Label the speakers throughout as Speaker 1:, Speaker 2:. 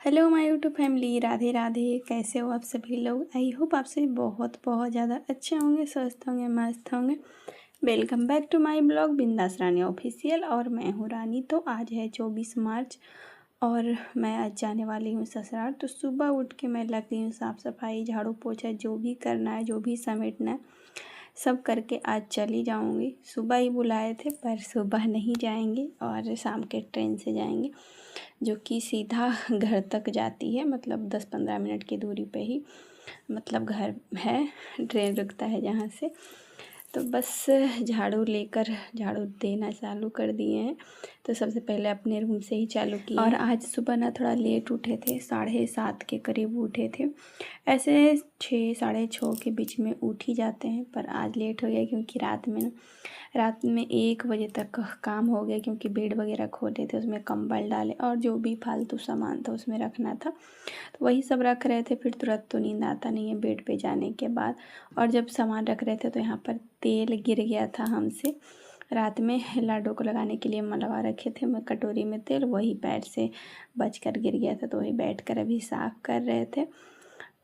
Speaker 1: Hello my YouTube family, Radhe Radhe. कैसे हो आप सभी लोग? आई होप आप सभी बहुत बहुत ज़्यादा अच्छे होंगे, स्वस्थ होंगे, मस्त होंगे। Welcome back to my blog Bindaas Rani official. और मैं हूँ रानी। तो आज है 24 मार्च और मैं आज जाने वाली हूँ ससुराल। तो सुबह उठ के मैं लग गई हूँ साफ़ सफाई, झाड़ू पोछा, जो भी करना है, जो भी समेटना है, सब करके आज चली जाऊँगी। सुबह ही बुलाए थे पर सुबह नहीं जाएंगे और शाम के ट्रेन से जाएंगे, जो कि सीधा घर तक जाती है। मतलब 10-15 मिनट की दूरी पे ही मतलब घर है, ट्रेन रुकता है जहाँ से। तो बस झाड़ू देना चालू कर दिए हैं। तो सबसे पहले अपने रूम से ही चालू किए और आज सुबह ना थोड़ा लेट उठे थे, 7:30 के करीब उठे थे। ऐसे 6-6:30 के बीच में उठ ही जाते हैं, पर आज लेट हो गया क्योंकि रात में 1 बजे तक काम हो गया, क्योंकि बेड वगैरह खोले थे, उसमें कंबल डाले और जो भी फालतू सामान था उसमें रखना था, तो वही सब रख रहे थे। फिर तुरंत तो नींद आता नहीं है बेड पे जाने के बाद। और जब सामान रख रहे थे तो यहाँ पर तेल गिर गया था हमसे। रात में लाडो को लगाने के लिए मंगवा रखे थे मैं कटोरी में तेल, वही पैर से बचकर गिर गया था, तो वही बैठकर अभी साफ़ कर रहे थे।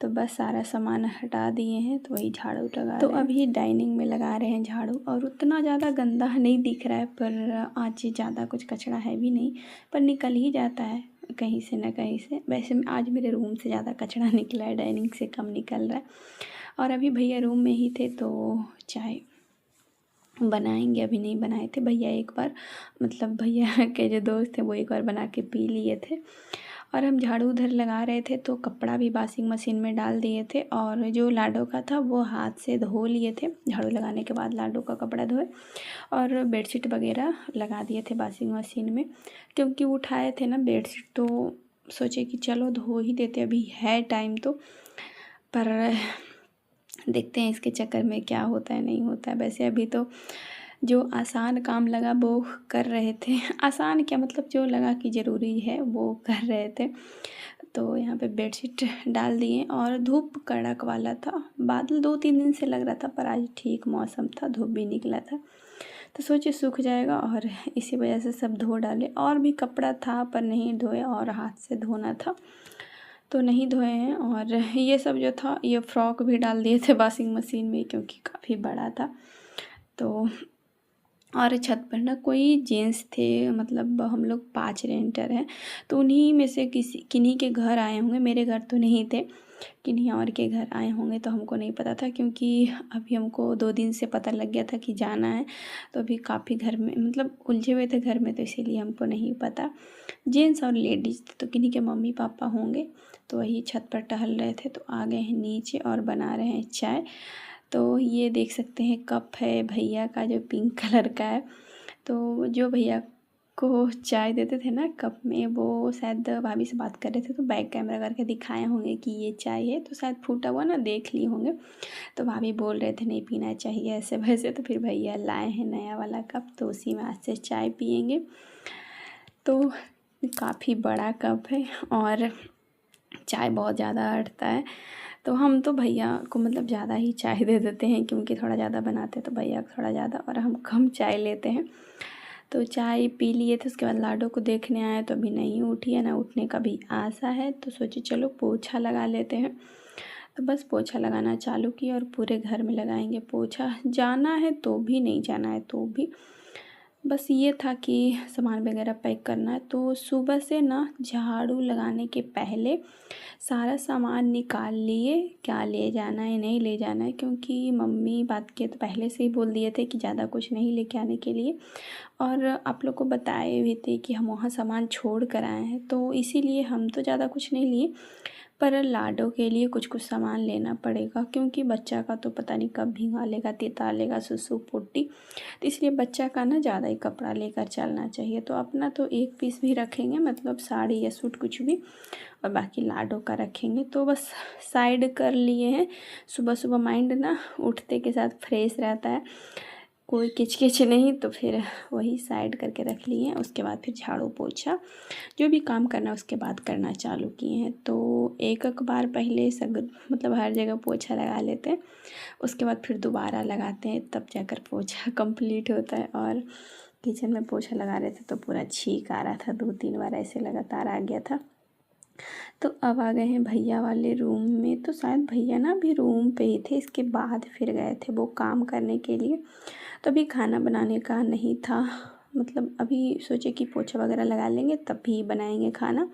Speaker 1: तो बस सारा सामान हटा दिए हैं, तो वही झाड़ू लगा तो अभी डाइनिंग में लगा रहे हैं झाड़ू। और उतना ज़्यादा गंदा नहीं दिख रहा है, पर आज ज़्यादा कुछ कचरा है भी नहीं, पर निकल ही जाता है कहीं से ना कहीं से। वैसे आज मेरे रूम से ज़्यादा कचरा निकला है, डाइनिंग से कम निकल रहा है। और अभी भैया रूम में ही थे तो चाय बनाएंगे, अभी नहीं बनाए थे। भैया एक बार, मतलब भैया के जो दोस्त थे वो एक बार बना के पी लिए थे। और हम झाड़ू उधर लगा रहे थे तो कपड़ा भी वॉशिंग मशीन में डाल दिए थे, और जो लाडो का था वो हाथ से धो लिए थे। झाड़ू लगाने के बाद लाडो का कपड़ा धोए और बेडशीट वगैरह लगा दिए थे वॉशिंग मशीन में, क्योंकि उठाए थे ना बेडशीट, तो सोचे कि चलो धो ही देते, अभी है टाइम तो। पर देखते हैं इसके चक्कर में क्या होता है नहीं होता है। वैसे अभी तो जो आसान काम लगा वो कर रहे थे, आसान क्या मतलब जो लगा कि ज़रूरी है वो कर रहे थे। तो यहाँ पे बेडशीट डाल दिए और धूप कड़क वाला था, बादल 2-3 दिन से लग रहा था, पर आज ठीक मौसम था, धूप भी निकला था, तो सोचे सूख जाएगा और इसी वजह से सब धो डाले। और भी कपड़ा था पर नहीं धोए, और हाथ से धोना था तो नहीं धोए हैं। और ये सब जो था, ये फ्रॉक भी डाल दिए थे वॉशिंग मशीन में, क्योंकि काफ़ी बड़ा था। तो और छत पर ना कोई जेंट्स थे, मतलब हम लोग 5 रेंटर हैं, तो उन्हीं में से किन्हीं के घर आए होंगे, मेरे घर तो नहीं थे, किन्हीं और के घर आए होंगे। तो हमको नहीं पता था, क्योंकि अभी हमको 2 दिन से पता लग गया था कि जाना है, तो अभी काफ़ी घर में मतलब उलझे हुए थे घर में, तो इसीलिए हमको नहीं पता। जेंट्स और लेडीज़ थे, तो किन्हीं के मम्मी पापा होंगे, तो वही छत पर टहल रहे थे, तो आ गए हैं नीचे और बना रहे हैं चाय। तो ये देख सकते हैं कप है भैया का, जो पिंक कलर का है। तो जो भैया को चाय देते थे ना कप में, वो शायद भाभी से बात कर रहे थे, तो बैक कैमरा करके दिखाए होंगे कि ये चाय है, तो शायद फूटा हुआ ना देख लिए होंगे। तो भाभी बोल रहे थे नहीं पीना चाहिए ऐसे वैसे, तो फिर भैया लाए हैं नया वाला कप, तो उसी में आज से चाय पियेंगे। तो काफ़ी बड़ा कप है और चाय बहुत ज़्यादा अटता है, तो हम तो भैया को मतलब ज़्यादा ही चाय दे देते हैं, क्योंकि थोड़ा ज़्यादा बनाते हैं तो भैया को थोड़ा ज़्यादा, और हम कम चाय लेते हैं। तो चाय पी लिए थे, उसके बाद लाडो को देखने आए, तो अभी नहीं उठी है, ना उठने का भी आशा है, तो सोचे चलो पोछा लगा लेते हैं। तो बस पोछा लगाना चालू किया, और पूरे घर में लगाएंगे पोछा। जाना है तो भी, नहीं जाना है तो भी, बस ये था कि सामान वगैरह पैक करना है। तो सुबह से ना झाड़ू लगाने के पहले सारा सामान निकाल लिए, क्या ले जाना है नहीं ले जाना है, क्योंकि मम्मी बात के तो पहले से ही बोल दिए थे कि ज़्यादा कुछ नहीं लेके आने के लिए। और आप लोग को बताए भी थे कि हम वहाँ सामान छोड़ कर आए हैं, तो इसीलिए हम तो ज़्यादा कुछ नहीं लिए, पर लाडो के लिए कुछ कुछ सामान लेना पड़ेगा, क्योंकि बच्चा का तो पता नहीं कब भिंगा लेगा, तिता लेगा, सुसु पोटी, तो इसलिए बच्चा का ना ज़्यादा ही कपड़ा लेकर चलना चाहिए। तो अपना तो एक पीस भी रखेंगे, मतलब साड़ी या सूट कुछ भी, और बाकी लाडो का रखेंगे। तो बस साइड कर लिए हैं। सुबह सुबह माइंड ना उठते के साथ फ्रेश रहता है, कोई किचकिच नहीं, तो फिर वही साइड करके रख लिए हैं। उसके बाद फिर झाड़ू पोछा जो भी काम करना है उसके बाद करना चालू किए हैं। तो एक बार पहले मतलब हर जगह पोछा लगा लेते हैं, उसके बाद फिर दोबारा लगाते हैं, तब जाकर पोछा कंप्लीट होता है। और किचन में पोछा लगा रहे थे तो पूरा छींक आ रहा था, 2-3 बार ऐसे लगातार आ गया था। तो अब आ गए हैं भैया वाले रूम में। तो शायद भैया ना अभी रूम पे ही थे, इसके बाद फिर गए थे वो काम करने के लिए। तो अभी खाना बनाने का नहीं था, मतलब अभी सोचे कि पोछा वगैरह लगा लेंगे तब भी बनाएंगे खाना।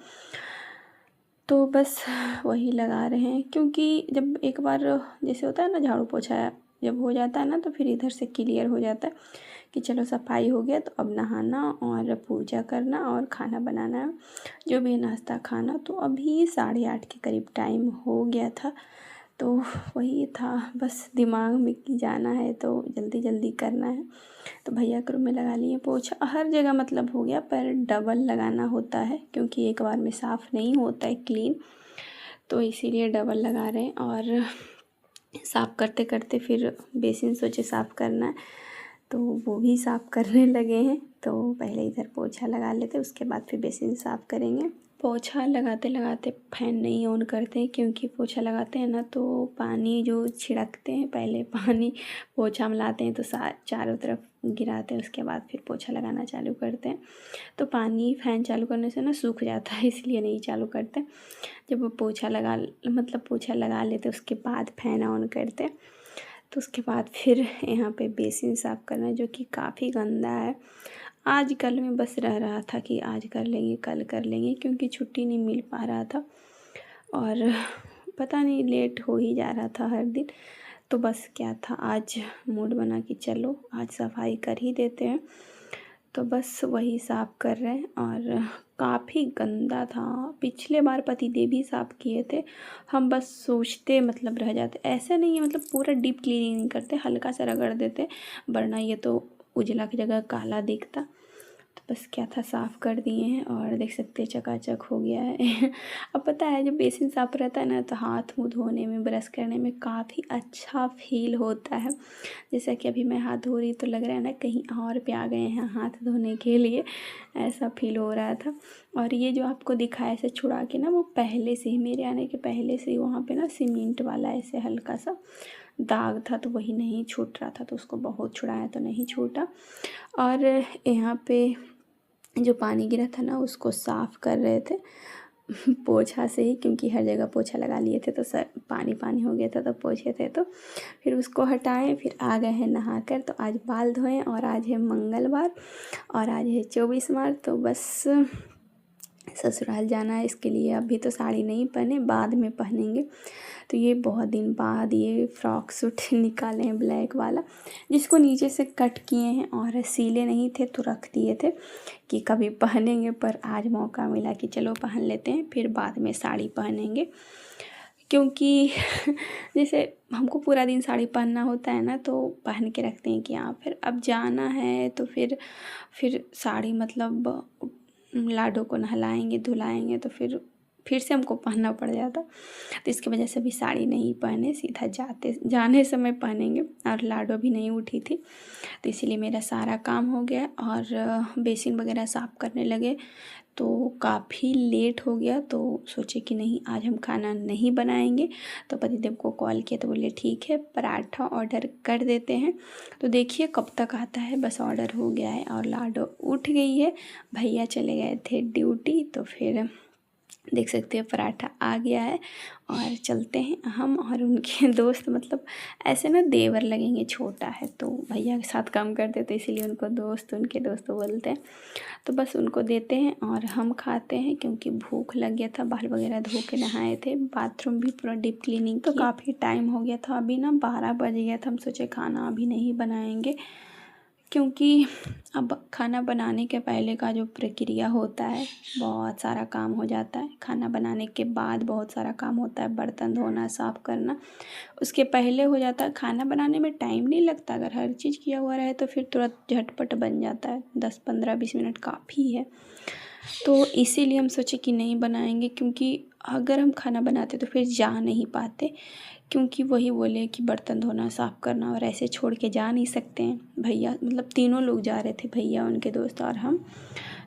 Speaker 1: तो बस वही लगा रहे हैं, क्योंकि जब एक बार जैसे होता है ना झाड़ू पोछा जब हो जाता है ना तो फिर इधर से क्लियर हो जाता है कि चलो सफाई हो गया, तो अब नहाना और पूजा करना और खाना बनाना है, जो भी नाश्ता खाना। तो अभी 8:30 के करीब टाइम हो गया था। तो वही था, बस दिमाग में कि जाना है तो जल्दी जल्दी करना है। तो भैया के रूम में लगा लिए पोछा, हर जगह मतलब हो गया, पर डबल लगाना होता है क्योंकि एक बार में साफ़ नहीं होता है क्लीन, तो इसीलिए डबल लगा रहे हैं। और साफ़ करते करते फिर बेसिन सोचे साफ़ करना है, तो वो भी साफ़ करने लगे हैं। तो पहले इधर पोछा लगा लेते, उसके बाद फिर बेसिन साफ़ करेंगे। पोछा लगाते लगाते फ़ैन नहीं ऑन करते हैं, क्योंकि पोछा लगाते हैं ना तो पानी जो छिड़कते हैं, पहले पानी पोछा में लाते हैं तो चारों तरफ गिराते हैं, उसके बाद फिर पोछा लगाना चालू करते हैं। तो पानी फ़ैन चालू करने से ना सूख जाता है, इसलिए नहीं चालू करते। जब वो पोछा लगा लेते उसके बाद फ़ैन ऑन करते। तो उसके बाद फिर यहाँ पे बेसिन साफ़ करना, जो कि काफ़ी गंदा है। आज कल में बस रह रहा था कि आज कर लेंगे कल कर लेंगे, क्योंकि छुट्टी नहीं मिल पा रहा था और पता नहीं लेट हो ही जा रहा था हर दिन। तो बस क्या था, आज मूड बना कि चलो आज सफाई कर ही देते हैं। तो बस वही साफ़ कर रहे हैं और काफ़ी गंदा था। पिछले बार पतिदेव भी साफ़ किए थे, हम बस सोचते मतलब रह जाते, ऐसे नहीं है मतलब पूरा डीप क्लीनिंग नहीं करते, हल्का सा रगड़ देते, वरना ये तो उजला की जगह काला दिखता। तो बस क्या था, साफ़ कर दिए हैं और देख सकते हैं चकाचक हो गया है। अब पता है जब बेसिन साफ़ रहता है ना तो हाथ मुँह धोने में, ब्रश करने में काफ़ी अच्छा फील होता है। जैसा कि अभी मैं हाथ धो रही तो लग रहा है ना कहीं और पे आ गए हैं हाथ धोने के लिए, ऐसा फील हो रहा था। और ये जो आपको दिखाया ऐसे छुड़ा के ना, वो पहले से ही, मेरे आने के पहले से ही वहाँ पे ना सीमेंट वाला ऐसे हल्का सा दाग था, तो वही नहीं छूट रहा था, तो उसको बहुत छुड़ाया तो नहीं छूटा। और यहाँ पे जो पानी गिरा था ना उसको साफ़ कर रहे थे पोछा से ही, क्योंकि हर जगह पोछा लगा लिए थे तो सब पानी पानी हो गया था, तो पोछे थे तो फिर उसको हटाएं, फिर आ गए हैं नहाकर। तो आज बाल धोएं और आज है मंगलवार और आज है 24 मार्च। तो बस ससुराल जाना है, इसके लिए अभी तो साड़ी नहीं पहने, बाद में पहनेंगे। तो ये बहुत दिन बाद ये फ्रॉक सूट निकाले हैं ब्लैक वाला, जिसको नीचे से कट किए हैं और सीले नहीं थे तो रख दिए थे कि कभी पहनेंगे, पर आज मौका मिला कि चलो पहन लेते हैं, फिर बाद में साड़ी पहनेंगे। क्योंकि जैसे हमको पूरा दिन साड़ी पहनना होता है ना, तो पहन के रखते हैं कि हाँ फिर अब जाना है तो फिर साड़ी मतलब लाडो को नहलाएंगे धुलाएंगे तो फिर से हमको पहनना पड़ जाता। तो इसकी वजह से भी साड़ी नहीं पहने, सीधा जाने समय पहनेंगे। और लाडो भी नहीं उठी थी, तो इसीलिए मेरा सारा काम हो गया और बेसिन वगैरह साफ़ करने लगे तो काफ़ी लेट हो गया। तो सोचे कि नहीं आज हम खाना नहीं बनाएंगे। तो पतिदेव को कॉल किया तो बोले ठीक है पराठा ऑर्डर कर देते हैं। तो देखिए कब तक आता है, बस ऑर्डर हो गया है और लाडो उठ गई है। भैया चले गए थे ड्यूटी, तो फिर देख सकते हैं पराठा आ गया है और चलते हैं हम और उनके दोस्त, मतलब ऐसे ना देवर लगेंगे, छोटा है तो भैया के साथ काम करते तो इसीलिए उनके दोस्त बोलते हैं। तो बस उनको देते हैं और हम खाते हैं, क्योंकि भूख लग गया था, बाल वगैरह धो के नहाए थे, बाथरूम भी पूरा डीप क्लीनिंग तो काफ़ी टाइम हो गया था। अभी ना 12 बज गया था, हम सोचे खाना अभी नहीं बनाएंगे, क्योंकि अब खाना बनाने के पहले का जो प्रक्रिया होता है बहुत सारा काम हो जाता है। खाना बनाने के बाद बहुत सारा काम होता है, बर्तन धोना साफ़ करना उसके पहले हो जाता है। खाना बनाने में टाइम नहीं लगता, अगर हर चीज़ किया हुआ रहे तो फिर तुरंत झटपट बन जाता है, 10-15-20 मिनट काफ़ी है। तो इसीलिए हम सोचे कि नहीं बनाएंगे, क्योंकि अगर हम खाना बनाते तो फिर जा नहीं पाते, क्योंकि वही बोले कि बर्तन धोना साफ़ करना और ऐसे छोड़ के जा नहीं सकते हैं। भैया मतलब तीनों लोग जा रहे थे, भैया उनके दोस्त और हम,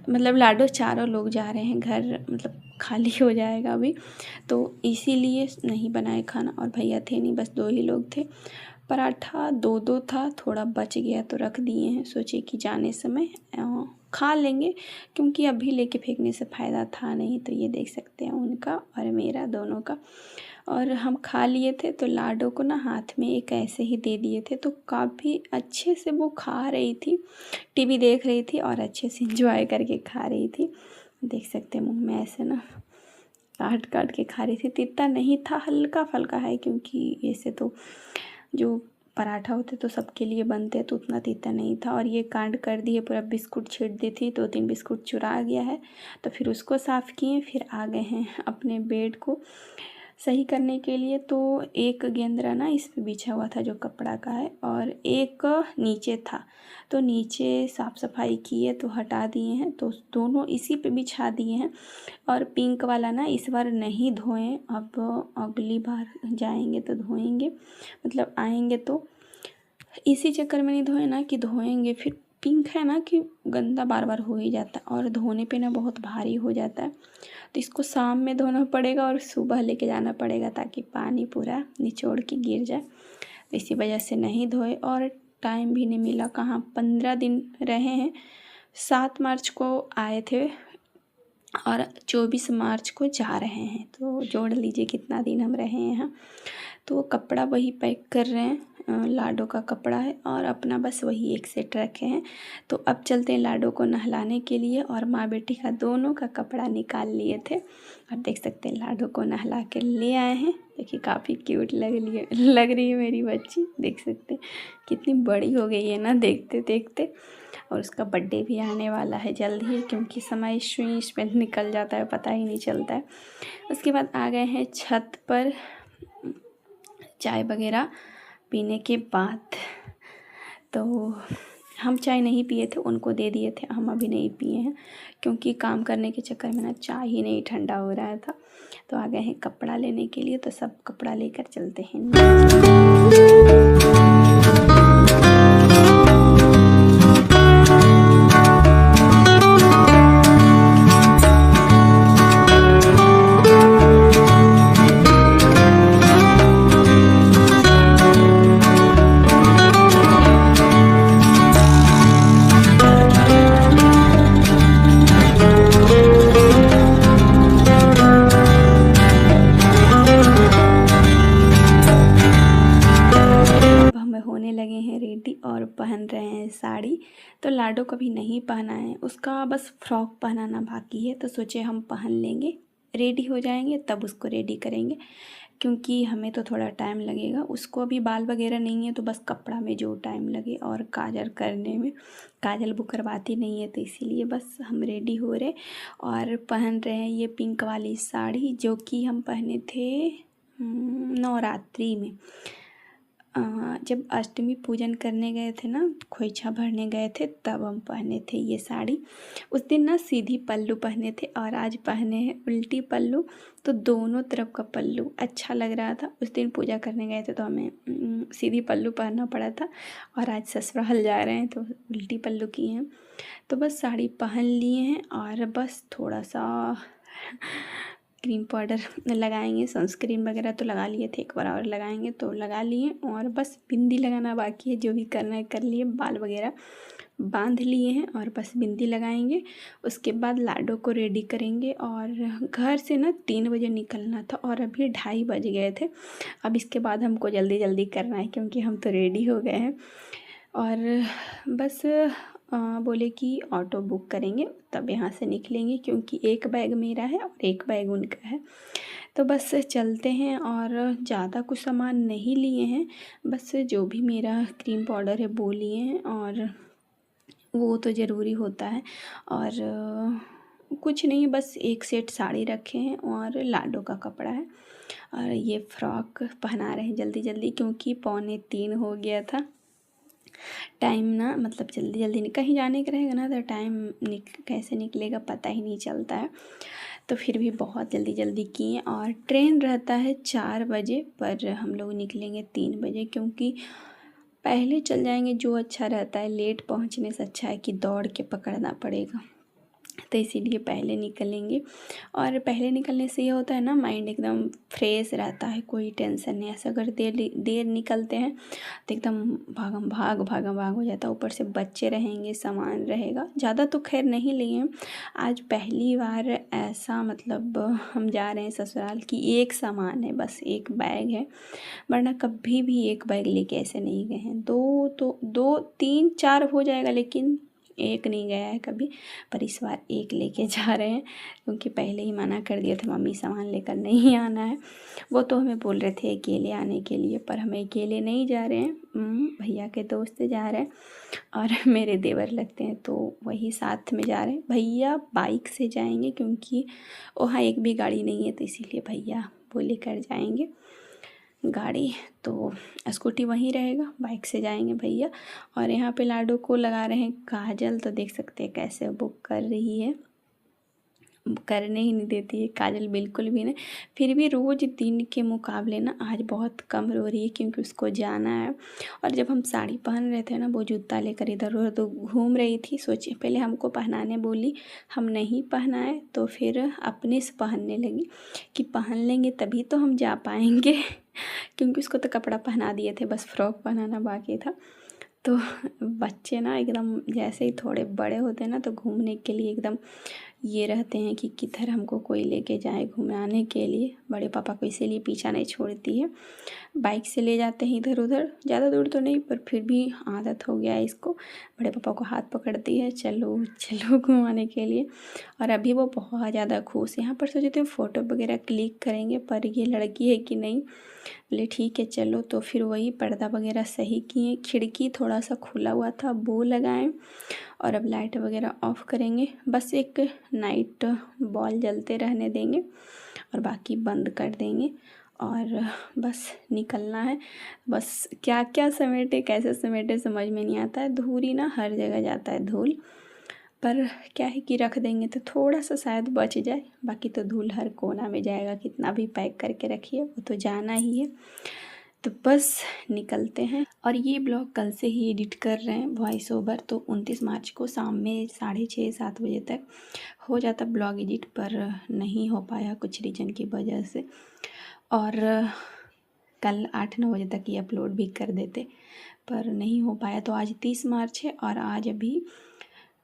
Speaker 1: मतलब लाडो, चारों लोग जा रहे हैं, घर मतलब खाली हो जाएगा अभी, तो इसीलिए नहीं बनाए खाना। और भैया थे नहीं, बस 2 ही लोग थे। पराठा 2-2 था, थोड़ा बच गया तो रख दिए हैं, सोचे कि जाने समय खा लेंगे, क्योंकि अभी लेके फेंकने से फ़ायदा था नहीं। तो ये देख सकते हैं उनका और मेरा दोनों का। और हम खा लिए थे तो लाडो को ना हाथ में एक ऐसे ही दे दिए थे, तो काफ़ी अच्छे से वो खा रही थी, टीवी देख रही थी और अच्छे से इंजॉय करके खा रही थी। देख सकते हैं मुँह में ऐसे ना काट काट के खा रही थी। तीता नहीं था, हल्का फल्का है, क्योंकि ऐसे तो जो पराठा होते तो सबके लिए बनते तो उतना तीता नहीं था। और ये कांड कर दिए, पूरा बिस्कुट छीट दी थी, 2-3 बिस्कुट चुरा गया है। तो फिर उसको साफ़ किए, फिर आ गए हैं अपने बेड को सही करने के लिए। तो एक गेंदरा ना इस पे बिछा हुआ था जो कपड़ा का है, और एक नीचे था, तो नीचे साफ़ सफाई किए तो हटा दिए हैं, तो दोनों इसी पे बिछा दिए हैं। और पिंक वाला ना इस बार नहीं धोएं, अब अगली बार जाएंगे तो धोएंगे, मतलब आएंगे तो इसी चक्कर में नहीं धोए ना कि धोएंगे फिर। पिंक है ना कि गंदा बार बार हो ही जाता है और धोने पे ना बहुत भारी हो जाता है, तो इसको शाम में धोना पड़ेगा और सुबह लेके जाना पड़ेगा ताकि पानी पूरा निचोड़ के गिर जाए। तो इसी वजह से नहीं धोए, और टाइम भी नहीं मिला, कहाँ 15 दिन रहे हैं। 7 मार्च को आए थे और 24 मार्च को जा रहे हैं, तो जोड़ लीजिए कितना दिन हम रहे हैं यहाँ। तो कपड़ा वही पैक कर रहे हैं, लाडो का कपड़ा है और अपना बस वही एक सेट रखे हैं। तो अब चलते हैं लाडो को नहलाने के लिए, और माँ बेटी का दोनों का कपड़ा निकाल लिए थे। और देख सकते हैं लाडो को नहला के ले आए हैं। देखिए काफ़ी क्यूट लग रही है मेरी बच्ची, देख सकते हैं कितनी बड़ी हो गई है ना देखते देखते। और उसका बर्थडे भी आने वाला है जल्द ही, क्योंकि समय स्विच में निकल जाता है, पता ही नहीं चलता है। उसके बाद आ गए हैं छत पर चाय वगैरह पीने के बाद। तो हम चाय नहीं पिए थे, उनको दे दिए थे, हम अभी नहीं पिए हैं, क्योंकि काम करने के चक्कर में ना चाय ही नहीं ठंडा हो रहा था। तो आ गए हैं कपड़ा लेने के लिए, तो सब कपड़ा लेकर चलते हैं। होने लगे हैं रेडी और पहन रहे हैं साड़ी। तो लाडो कभी नहीं पहना है, उसका बस फ्रॉक पहनाना बाकी है, तो सोचे हम पहन लेंगे, रेडी हो जाएंगे तब उसको रेडी करेंगे, क्योंकि हमें तो थोड़ा टाइम लगेगा। उसको अभी बाल वगैरह नहीं है, तो बस कपड़ा में जो टाइम लगे और काजल करने में, काजल वो करवाती नहीं है, तो इसीलिए बस हम रेडी हो रहे और पहन रहे हैं ये पिंक वाली साड़ी, जो कि हम पहने थे नवरात्रि में, जब अष्टमी पूजन करने गए थे ना, खोइछा भरने गए थे, तब हम पहने थे ये साड़ी। उस दिन ना सीधी पल्लू पहने थे और आज पहने हैं उल्टी पल्लू, तो दोनों तरफ का पल्लू अच्छा लग रहा था। उस दिन पूजा करने गए थे तो हमें सीधी पल्लू पहनना पड़ा था, और आज ससुराल जा रहे हैं तो उल्टी पल्लू किए हैं। तो बस साड़ी पहन लिए हैं और बस थोड़ा सा क्रीम पाउडर लगाएंगे, सनस्क्रीन वगैरह तो लगा लिए थे, एक बार और लगाएंगे तो लगा लिए, और बस बिंदी लगाना बाकी है, जो भी करना है कर लिए, बाल वगैरह बांध लिए हैं और बस बिंदी लगाएंगे। उसके बाद लाडो को रेडी करेंगे, और घर से ना 3 बजे निकलना था और अभी 2:30 बज गए थे। अब इसके बाद हमको जल्दी जल्दी करना है, क्योंकि हम तो रेडी हो गए हैं। और बस बोले कि ऑटो बुक करेंगे तब यहाँ से निकलेंगे, क्योंकि एक बैग मेरा है और एक बैग उनका है। तो बस चलते हैं, और ज़्यादा कुछ सामान नहीं लिए हैं, बस जो भी मेरा क्रीम पाउडर है वो लिए हैं, और वो तो ज़रूरी होता है। और कुछ नहीं, बस एक सेट साड़ी रखे हैं और लाडो का कपड़ा है, और ये फ्रॉक पहना रहे हैं जल्दी जल्दी, क्योंकि 2:45 हो गया था। टाइम ना मतलब जल्दी जल्दी कहीं जाने का रहेगा ना, तो टाइम कैसे निकलेगा पता ही नहीं चलता है। तो फिर भी बहुत जल्दी जल्दी किए, और ट्रेन रहता है 4 बजे, पर हम लोग निकलेंगे 3 बजे, क्योंकि पहले चल जाएंगे जो अच्छा रहता है। लेट पहुंचने से अच्छा है कि दौड़ के पकड़ना पड़ेगा। तो इसीलिए पहले निकलेंगे। और पहले निकलने से ये होता है ना, माइंड एकदम फ्रेश रहता है, कोई टेंशन नहीं। ऐसा अगर देर निकलते हैं तो एकदम भागम भाग हो जाता है। ऊपर से बच्चे रहेंगे, सामान रहेगा, ज़्यादा तो खैर नहीं लिए हैं। आज पहली बार ऐसा मतलब हम जा रहे हैं ससुराल की एक सामान है, बस एक बैग है, वरना कभी भी एक बैग लेके ऐसे नहीं गए हैं। दो तीन चार हो जाएगा, लेकिन एक नहीं गया है कभी। पर इस बार एक लेके जा रहे हैं, क्योंकि पहले ही मना कर दिया था मम्मी सामान लेकर नहीं आना है। वो तो हमें बोल रहे थे अकेले आने के लिए, पर हम अकेले नहीं जा रहे हैं, भैया के दोस्त जा रहे हैं और मेरे देवर लगते हैं, तो वही साथ में जा रहे हैं। भैया बाइक से जाएंगे, क्योंकि वहाँ एक भी गाड़ी नहीं है, तो इसीलिए भैया वो लेकर जाएंगे गाड़ी। तो स्कूटी वहीं रहेगा, बाइक से जाएंगे भैया। और यहाँ पे लाडो को लगा रहे हैं काजल, तो देख सकते हैं कैसे वो कर रही है, करने ही नहीं देती है काजल बिल्कुल भी नहीं। फिर भी रोज़ दिन के मुकाबले ना आज बहुत कम रो रही है, क्योंकि उसको जाना है। और जब हम साड़ी पहन रहे थे ना, वो जूता लेकर इधर उधर तो घूम रही थी। सोचिए, पहले हमको पहनाने बोली, हम नहीं पहनाए, तो फिर अपने से पहनने लगी कि पहन लेंगे तभी तो हम जा पाएंगे क्योंकि उसको तो कपड़ा पहना दिए थे, बस फ्रॉक पहनाना बाकी था। तो बच्चे ना एकदम जैसे ही थोड़े बड़े होते हैं ना, तो घूमने के लिए एकदम ये रहते हैं कि किधर हमको कोई लेके जाए घुमाने के लिए। बड़े पापा को इसीलिए पीछा नहीं छोड़ती है, बाइक से ले जाते हैं इधर उधर, ज़्यादा दूर तो नहीं, पर फिर भी आदत हो गया है इसको। बड़े पापा को हाथ पकड़ती है, चलो चलो घुमाने के लिए। और अभी वो बहुत ज़्यादा खुश। यहाँ पर सोचे थे फ़ोटो वगैरह क्लिक करेंगे, पर ये लड़की है कि नहीं, बोले ठीक है चलो। तो फिर वही पर्दा वगैरह सही किए, खिड़की थोड़ा सा खुला हुआ था वो लगाएं, और अब लाइट वगैरह ऑफ़ करेंगे। बस एक नाइट बॉल जलते रहने देंगे और बाकी बंद कर देंगे, और बस निकलना है। बस क्या क्या समेटे, कैसे समेटे, समझ में नहीं आता है। धूल ही ना हर जगह जाता है धूल, पर क्या है कि रख देंगे तो थोड़ा सा शायद बच जाए, बाकी तो धूल हर कोना में जाएगा। कितना भी पैक करके रखिए, वो तो जाना ही है। तो बस निकलते हैं। और ये ब्लॉग कल से ही एडिट कर रहे हैं, वॉइस ओवर। तो 29 मार्च को शाम में 6:30-7 बजे तक हो जाता ब्लॉग एडिट, पर नहीं हो पाया कुछ रीज़न की वजह से। और कल 8-9 बजे तक ये अपलोड भी कर देते, पर नहीं हो पाया। तो आज 30 मार्च है और आज अभी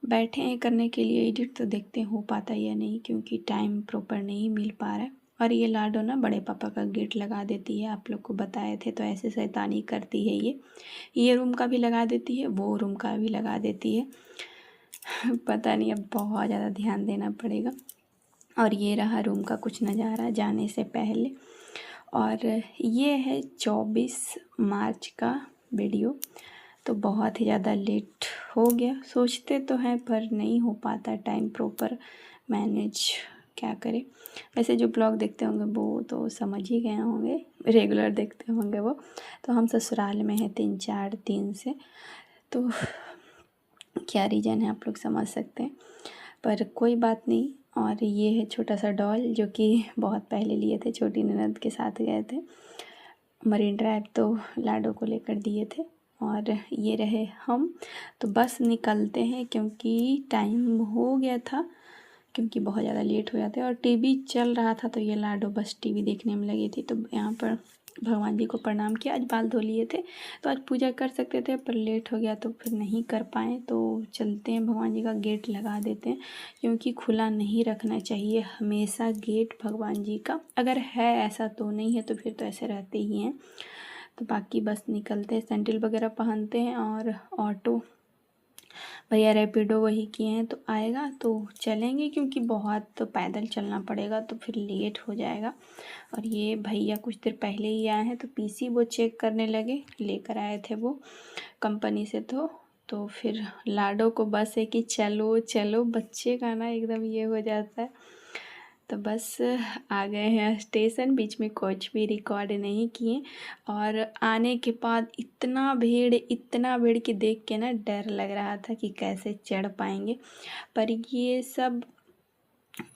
Speaker 1: बैठे हैं करने के लिए एडिट, तो देखते हैं हो पाता है या नहीं, क्योंकि टाइम प्रॉपर नहीं मिल पा रहा है। और ये लाडो ना बड़े पापा का गेट लगा देती है, आप लोग को बताए थे, तो ऐसे शैतानी करती है ये रूम का भी लगा देती है, वो रूम का भी लगा देती है। पता नहीं, अब बहुत ज़्यादा ध्यान देना पड़ेगा। और ये रहा रूम का कुछ नज़ारा जाने से पहले। और ये है 24 मार्च का वीडियो। तो बहुत ही ज़्यादा लेट हो गया, सोचते तो हैं पर नहीं हो पाता टाइम प्रॉपर मैनेज, क्या करें। वैसे जो ब्लॉग देखते होंगे वो तो समझ ही गए होंगे, रेगुलर देखते होंगे वो। तो हम ससुराल में हैं 3-4 दिन से, तो क्या रीज़न है आप लोग समझ सकते हैं, पर कोई बात नहीं। और ये है छोटा सा डॉल, जो कि बहुत पहले लिए थे, छोटी ननद के साथ गए थे मरीन ड्राइव, तो लाडो को लेकर दिए थे। और ये रहे हम, तो बस निकलते हैं, क्योंकि टाइम हो गया था, क्योंकि बहुत ज़्यादा लेट हो जाते। और टीवी चल रहा था, तो ये लाडो बस टीवी देखने में लगी थी। तो यहाँ पर भगवान जी को प्रणाम किया, आज बाल धो लिए थे, तो आज पूजा कर सकते थे, पर लेट हो गया तो फिर नहीं कर पाए। तो चलते हैं, भगवान जी का गेट लगा देते हैं, क्योंकि खुला नहीं रखना चाहिए हमेशा गेट भगवान जी का। अगर है ऐसा तो नहीं है, तो फिर तो ऐसे रहते ही हैं। तो बाकी बस निकलते हैं, सैंडल वगैरह पहनते हैं। और ऑटो भैया रैपिडो वही किए हैं, तो आएगा तो चलेंगे, क्योंकि बहुत तो पैदल चलना पड़ेगा, तो फिर लेट हो जाएगा। और ये भैया कुछ देर पहले ही आए हैं, तो पीसी वो चेक करने लगे, लेकर आए थे वो कंपनी से। तो फिर लाडो को बस है कि चलो चलो, बच्चे का ना एकदम ये हो जाता है। तो बस आ गए हैं स्टेशन, बीच में कुछ भी रिकॉर्ड नहीं किए। और आने के बाद इतना भीड़ कि देख के ना डर लग रहा था कि कैसे चढ़ पाएंगे। पर ये सब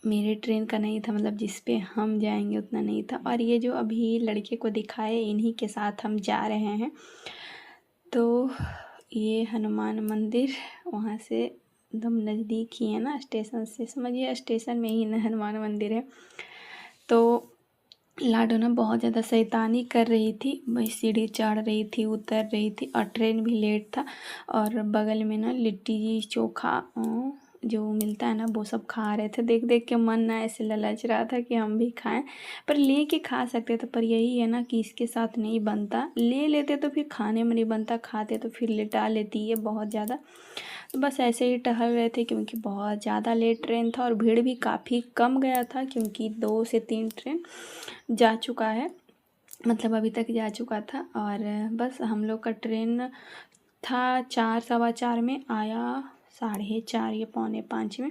Speaker 1: मेरे ट्रेन का नहीं था, मतलब जिस पे हम जाएंगे उतना नहीं था। और ये जो अभी लड़के को दिखाए, इन्हीं के साथ हम जा रहे हैं। तो ये हनुमान मंदिर, वहाँ से एकदम नज़दीक ही है ना स्टेशन से, समझिए स्टेशन में ही हनुमान मंदिर है। तो लाडो ना बहुत ज़्यादा शैतानी कर रही थी, वही सीढ़ी चढ़ रही थी, उतर रही थी, और ट्रेन भी लेट था। और बगल में ना लिट्टी चोखा जो मिलता है ना वो सब खा रहे थे। देख देख के मन ना ऐसे ललच रहा था कि हम भी खाएं, पर ले के खा सकते थे, पर यही है ना कि इसके साथ नहीं बनता। ले लेते तो फिर खाने में नहीं बनता, खाते तो फिर लेटा लेती है बहुत ज़्यादा। तो बस ऐसे ही टहल रहे थे क्योंकि बहुत ज़्यादा लेट ट्रेन था और भीड़ भी काफ़ी कम गया था, क्योंकि 2 से 3 ट्रेन जा चुका है, मतलब अभी तक जा चुका था। और बस हम लोग का ट्रेन था 4 सवा 4 में, आया 4:30 या 4:45 में।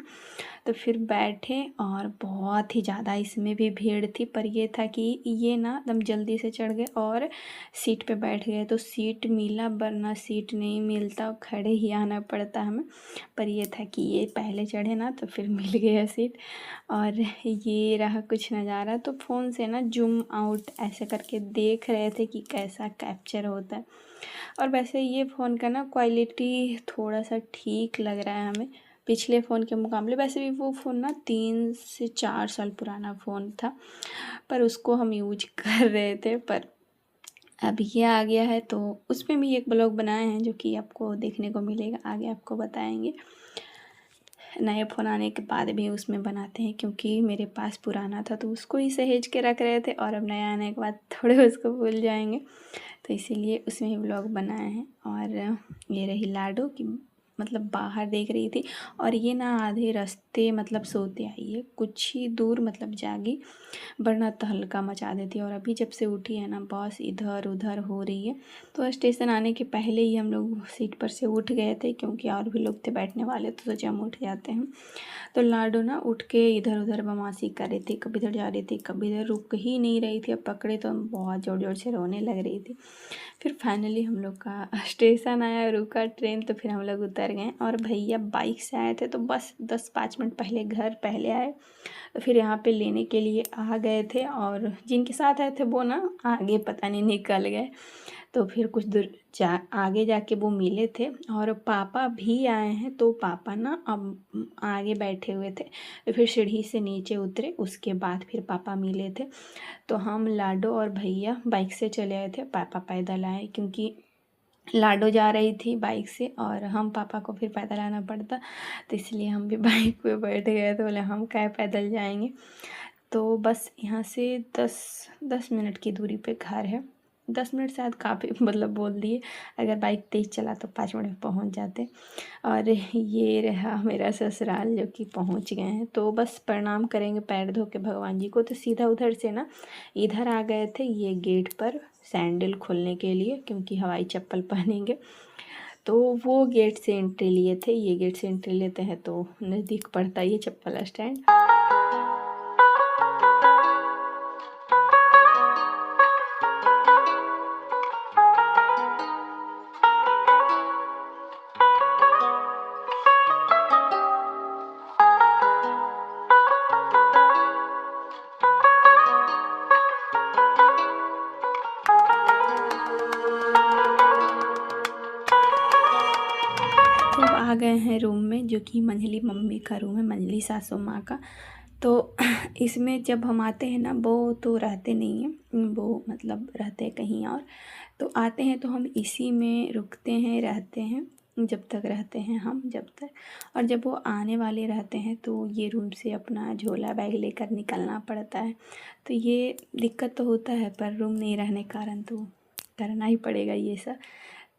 Speaker 1: तो फिर बैठे और बहुत ही ज़्यादा इसमें भी भीड़ थी, पर ये था कि ये ना एकदम जल्दी से चढ़ गए और सीट पे बैठ गए। तो सीट मिला, वरना सीट नहीं मिलता, खड़े ही आना पड़ता हमें। पर ये था कि ये पहले चढ़े ना तो फिर मिल गया सीट। और ये रहा कुछ नज़ारा। तो फ़ोन से ना जूम आउट ऐसे करके देख रहे थे कि कैसा कैप्चर होता है। और वैसे ये फ़ोन का ना क्वालिटी थोड़ा सा ठीक लग रहा है हमें पिछले फ़ोन के मुकाबले। वैसे भी वो फ़ोन ना 3 से 4 साल पुराना फ़ोन था, पर उसको हम यूज कर रहे थे। पर अब ये आ गया है तो उसमें भी एक ब्लॉग बनाए हैं जो कि आपको देखने को मिलेगा, आगे आपको बताएंगे। नए फ़ोन आने के बाद भी उसमें बनाते हैं, क्योंकि मेरे पास पुराना था तो उसको ही सहेज के रख रहे थे, और अब नया आने के बाद थोड़े उसको भूल जाएंगे, तो इसीलिए उसमें ही व्लॉग बनाए हैं। और ये रही लाडो की, मतलब बाहर देख रही थी। और ये ना आधे रास्ते मतलब सोते आई है, कुछ ही दूर मतलब जागी, वरना तहलका मचा देती। और अभी जब से उठी है ना बस इधर उधर हो रही है। तो स्टेशन आने के पहले ही हम लोग सीट पर से उठ गए थे, क्योंकि और भी लोग थे बैठने वाले, तो सोचे हम उठ जाते हैं। तो लाडो ना उठ के इधर उधर बदमाशी कर रही थी, कभी इधर जा रही थी, कभी इधर, रुक ही नहीं रही थी। अब पकड़े तो हम बहुत ज़ोर ज़ोर से रोने लग रही थी। फिर फाइनली हम लोग का स्टेशन आया, रुका ट्रेन, तो फिर हम लोग उतर गए। और भैया बाइक से आए थे तो बस 10-5 मिनट पहले घर पहले आए, तो फिर यहाँ पे लेने के लिए आ गए थे। और जिनके साथ आए थे वो ना आगे पता नहीं निकल गए, तो फिर कुछ दूर आगे जाके वो मिले थे। और पापा भी आए हैं, तो पापा ना अब आगे बैठे हुए थे, तो फिर सीढ़ी से नीचे उतरे, उसके बाद फिर पापा मिले थे। तो हम लाडो और भैया बाइक से चले आए थे, पापा पैदल आए, क्योंकि लाडो जा रही थी बाइक से और हम पापा को फिर पैदल आना पड़ता, तो इसलिए हम भी बाइक पे बैठ गए। तो बोले हम क्या पैदल जाएंगे। तो बस यहाँ से 10 मिनट की दूरी पे घर है। 10 मिनट शायद काफ़ी मतलब बोल दिए, अगर बाइक तेज़ चला तो 5 मिनट में पहुँच जाते। और ये रहा मेरा ससुराल जो कि पहुँच गए हैं। तो बस प्रणाम करेंगे पैर धो के भगवान जी को, तो सीधा उधर से ना इधर आ गए थे ये गेट पर सैंडल खोलने के लिए, क्योंकि हवाई चप्पल पहनेंगे। तो वो गेट से एंट्री लिए थे, ये गेट से एंट्री लेते हैं तो नज़दीक पड़ता है ये चप्पल स्टैंड। तो अब आ गए हैं रूम में, जो कि मंझली मम्मी का रूम है, मंझली सासू माँ का। तो इसमें जब हम आते हैं ना, वो तो रहते नहीं हैं, वो मतलब रहते हैं कहीं और। तो आते हैं तो हम इसी में रुकते हैं, रहते हैं, जब तक रहते हैं हम, जब तक। और जब वो आने वाले रहते हैं तो ये रूम से अपना झोला बैग लेकर निकलना पड़ता है। तो ये दिक्कत तो होता है, पर रूम नहीं रहने के कारण तो करना ही पड़ेगा ये सब।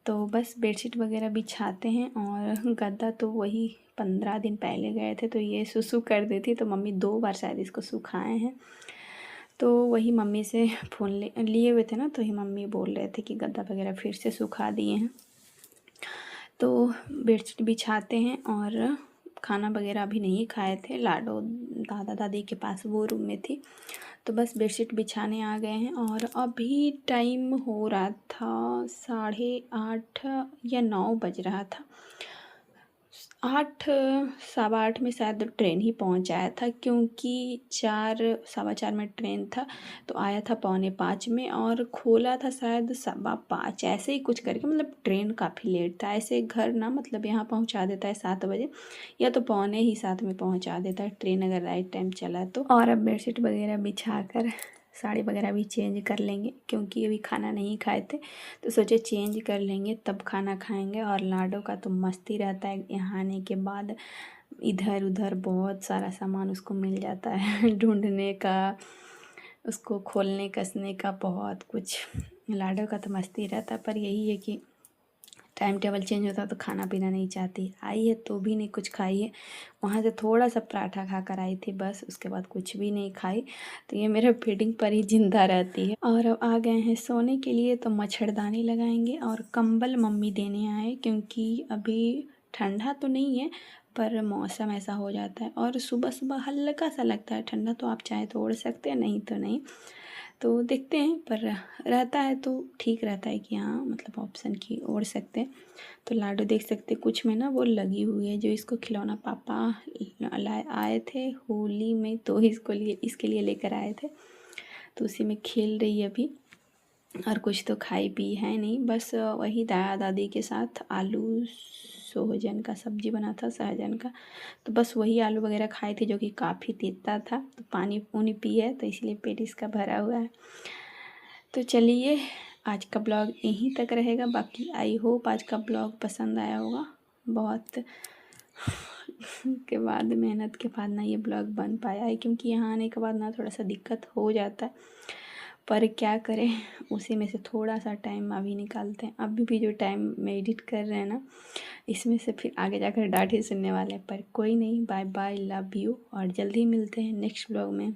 Speaker 1: तो बस बेडशीट वगैरह बिछाते हैं। और गद्दा तो वही 15 दिन पहले गए थे, तो ये सुसु कर देती, तो मम्मी 2 बार शायद इसको सुखाए हैं। तो वही मम्मी से फ़ोन लिए हुए थे ना, तो ही मम्मी बोल रहे थे कि गद्दा वगैरह फिर से सुखा दिए हैं। तो बेडशीट बिछाते हैं। और खाना वगैरह अभी नहीं खाए थे, लाडो दादा दादी के पास वो रूम में थी। तो बस बेडशीट बिछाने आ गए हैं। और अभी टाइम हो रहा था 8:30 या 9 बज रहा था। 8 सवा 8 में शायद ट्रेन ही पहुंच आया था, क्योंकि 4 सवा 4 में ट्रेन था तो आया था पौने 5 में, और खोला था शायद सवा 5 ऐसे ही कुछ करके। मतलब ट्रेन काफ़ी लेट था। ऐसे घर ना मतलब यहाँ पहुंचा देता है 7 बजे, या तो पौने ही 7 में पहुंचा देता है ट्रेन अगर राइट टाइम चला तो। और अब बेडशीट वगैरह बिछा कर साड़ी वगैरह भी चेंज कर लेंगे, क्योंकि अभी खाना नहीं खाए थे तो सोचे चेंज कर लेंगे तब खाना खाएंगे। और लाडो का तो मस्ती रहता है, यहाँ आने के बाद इधर उधर बहुत सारा सामान उसको मिल जाता है ढूंढने का, उसको खोलने कसने का, बहुत कुछ। लाडो का तो मस्ती रहता है, पर यही है कि टाइम टेबल चेंज होता तो खाना पीना नहीं चाहती। आई है तो भी नहीं कुछ खाई है, वहाँ से थोड़ा सा पराठा खा कर आई थी बस, उसके बाद कुछ भी नहीं खाई। तो ये मेरे फीडिंग पर ही जिंदा रहती है। और अब आ गए हैं सोने के लिए, तो मच्छरदानी लगाएंगे और कंबल मम्मी देने आए, क्योंकि अभी ठंडा तो नहीं है पर मौसम ऐसा हो जाता है, और सुबह सुबह हल्का सा लगता है ठंडा, तो आप चाहे तो ओढ़ सकते हैं, नहीं तो नहीं। तो देखते हैं, पर रहता है तो ठीक रहता है कि हाँ मतलब ऑप्शन की ओढ़ सकते हैं। तो लाडो देख सकते कुछ में ना वो लगी हुई है, जो इसको खिलौना पापा लाए आए थे होली में, तो इसके लिए लेकर आए थे, तो उसी में खेल रही है अभी। और कुछ तो खाई पी है नहीं, बस वही दादा दादी के साथ आलू सोहजन का सब्जी बना था, सहजन का, तो बस वही आलू वगैरह खाए थे, जो कि काफ़ी तीता था। तो पानी उनी पी है, तो इसलिए पेट इसका भरा हुआ है। तो चलिए आज का ब्लॉग यहीं तक रहेगा। बाकी आई होप आज का ब्लॉग पसंद आया होगा। बहुत के बाद मेहनत के बाद ना ये ब्लॉग बन पाया है, क्योंकि यहाँ आने के बाद ना थोड़ा सा दिक्कत हो जाता है, पर क्या करें, उसी में से थोड़ा सा टाइम अभी निकालते हैं। अभी भी जो टाइम में एडिट कर रहे हैं ना, इसमें से फिर आगे जाकर डांट ही सुनने वाले हैं, पर कोई नहीं। बाय बाय, लव यू, और जल्दी मिलते हैं नेक्स्ट ब्लॉग में।